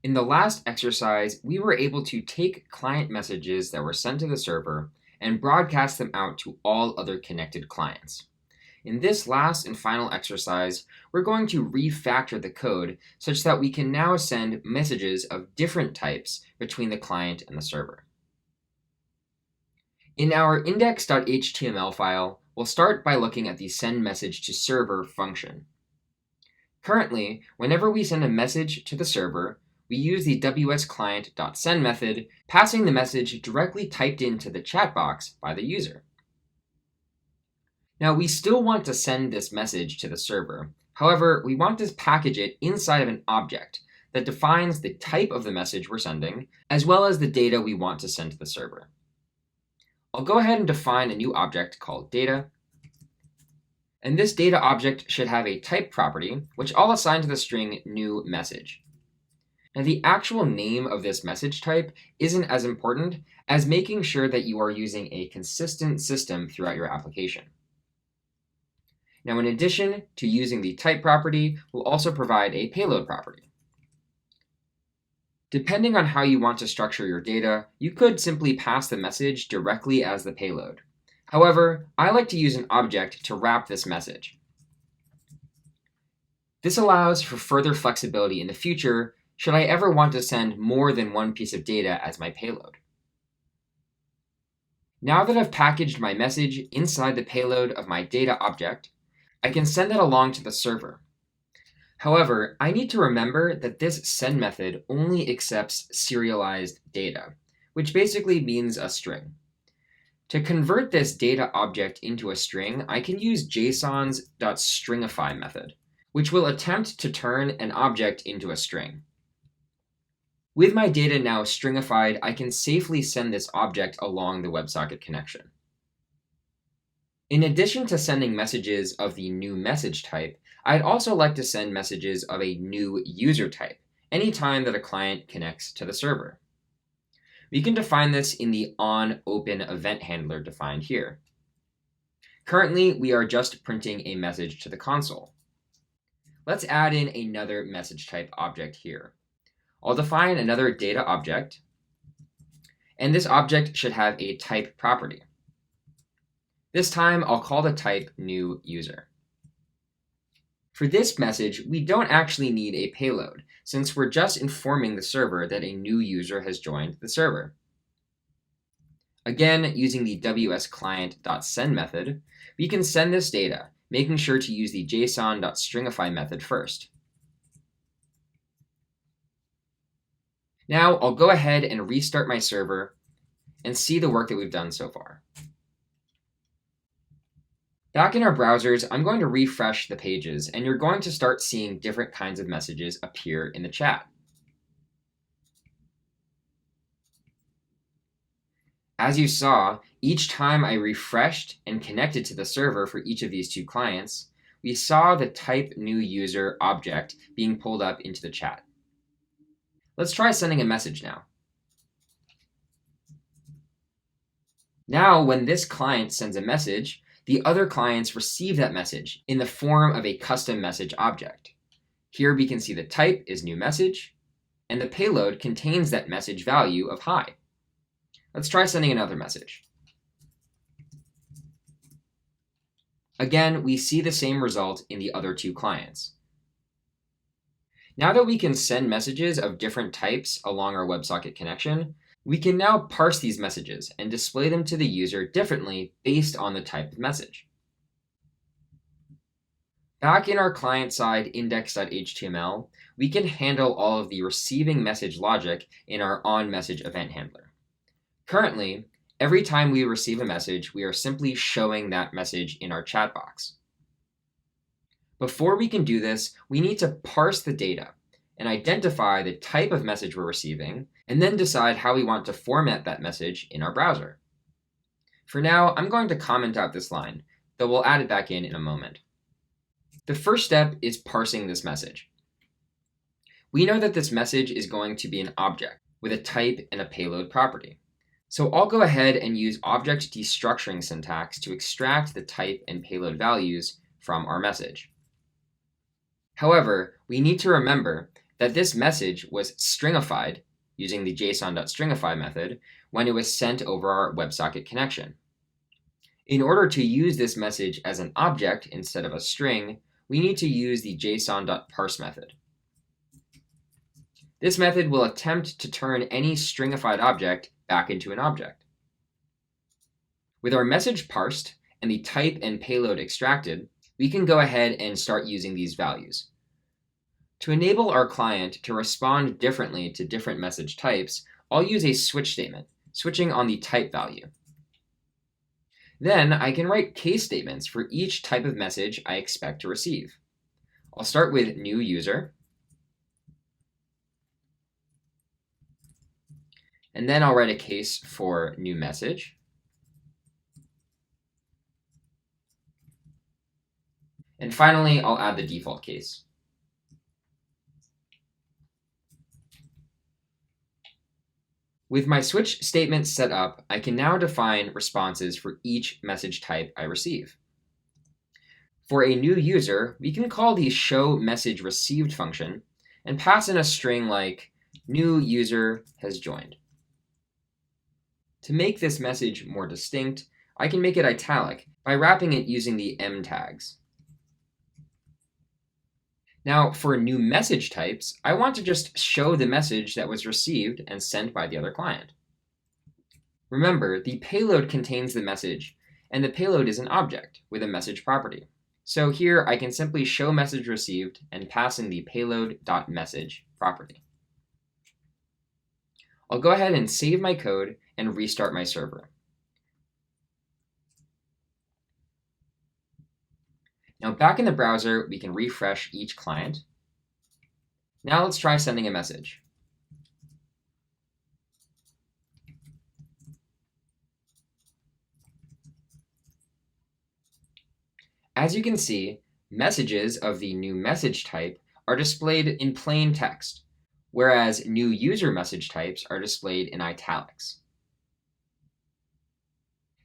In the last exercise, we were able to take client messages that were sent to the server and broadcast them out to all other connected clients. In this last and final exercise, we're going to refactor the code such that we can now send messages of different types between the client and the server. In our index.html file, we'll start by looking at the sendMessageToServer function. Currently, whenever we send a message to the server, we use the wsClient.send method, passing the message directly typed into the chat box by the user. Now, we still want to send this message to the server. However, we want to package it inside of an object that defines the type of the message we're sending, as well as the data we want to send to the server. I'll go ahead and define a new object called data. And this data object should have a type property, which I'll assign to the string new message. Now, the actual name of this message type isn't as important as making sure that you are using a consistent system throughout your application. Now, in addition to using the type property, we'll also provide a payload property. Depending on how you want to structure your data, you could simply pass the message directly as the payload. However, I like to use an object to wrap this message. This allows for further flexibility in the future should I ever want to send more than one piece of data as my payload. Now that I've packaged my message inside the payload of my data object, I can send it along to the server. However, I need to remember that this send method only accepts serialized data, which basically means a string. To convert this data object into a string, I can use JSON's .stringify method, which will attempt to turn an object into a string. With my data now stringified, I can safely send this object along the WebSocket connection. In addition to sending messages of the new message type, I'd also like to send messages of a new user type anytime that a client connects to the server. We can define this in the onOpen event handler defined here. Currently, we are just printing a message to the console. Let's add in another message type object here. I'll define another data object, and this object should have a type property. This time, I'll call the type new user. For this message, we don't actually need a payload, since we're just informing the server that a new user has joined the server. Again, using the wsClient.send method, we can send this data, making sure to use the json.stringify method first. Now, I'll go ahead and restart my server and see the work that we've done so far. Back in our browsers, I'm going to refresh the pages, and you're going to start seeing different kinds of messages appear in the chat. As you saw, each time I refreshed and connected to the server for each of these two clients, we saw the type new user object being pulled up into the chat. Let's try sending a message now. Now, when this client sends a message, the other clients receive that message in the form of a custom message object. Here we can see the type is new message, and the payload contains that message value of hi. Let's try sending another message. Again, we see the same result in the other two clients. Now that we can send messages of different types along our WebSocket connection, we can now parse these messages and display them to the user differently based on the type of message. Back in our client-side index.html, we can handle all of the receiving message logic in our onMessage event handler. Currently, every time we receive a message, we are simply showing that message in our chat box. Before we can do this, we need to parse the data and identify the type of message we're receiving, and then decide how we want to format that message in our browser. For now, I'm going to comment out this line, though we'll add it back in a moment. The first step is parsing this message. We know that this message is going to be an object with a type and a payload property. So I'll go ahead and use object destructuring syntax to extract the type and payload values from our message. However, we need to remember that this message was stringified using the JSON.stringify method when it was sent over our WebSocket connection. In order to use this message as an object instead of a string, we need to use the JSON.parse method. This method will attempt to turn any stringified object back into an object. With our message parsed and the type and payload extracted, we can go ahead and start using these values. To enable our client to respond differently to different message types, I'll use a switch statement, switching on the type value. Then I can write case statements for each type of message I expect to receive. I'll start with new user, and then I'll write a case for new message. And finally, I'll add the default case. With my switch statement set up, I can now define responses for each message type I receive. For a new user, we can call the showMessageReceived function and pass in a string like new user has joined. To make this message more distinct, I can make it italic by wrapping it using the M tags. Now, for new message types, I want to just show the message that was received and sent by the other client. Remember, the payload contains the message, and the payload is an object with a message property. So here I can simply show message received and pass in the payload.message property. I'll go ahead and save my code and restart my server. Now back in the browser, we can refresh each client. Now let's try sending a message. As you can see, messages of the new message type are displayed in plain text, whereas new user message types are displayed in italics.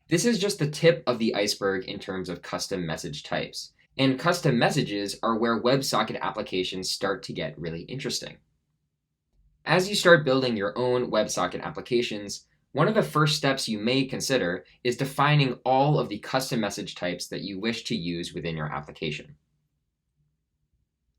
This is just the tip of the iceberg in terms of custom message types. And custom messages are where WebSocket applications start to get really interesting. As you start building your own WebSocket applications, one of the first steps you may consider is defining all of the custom message types that you wish to use within your application.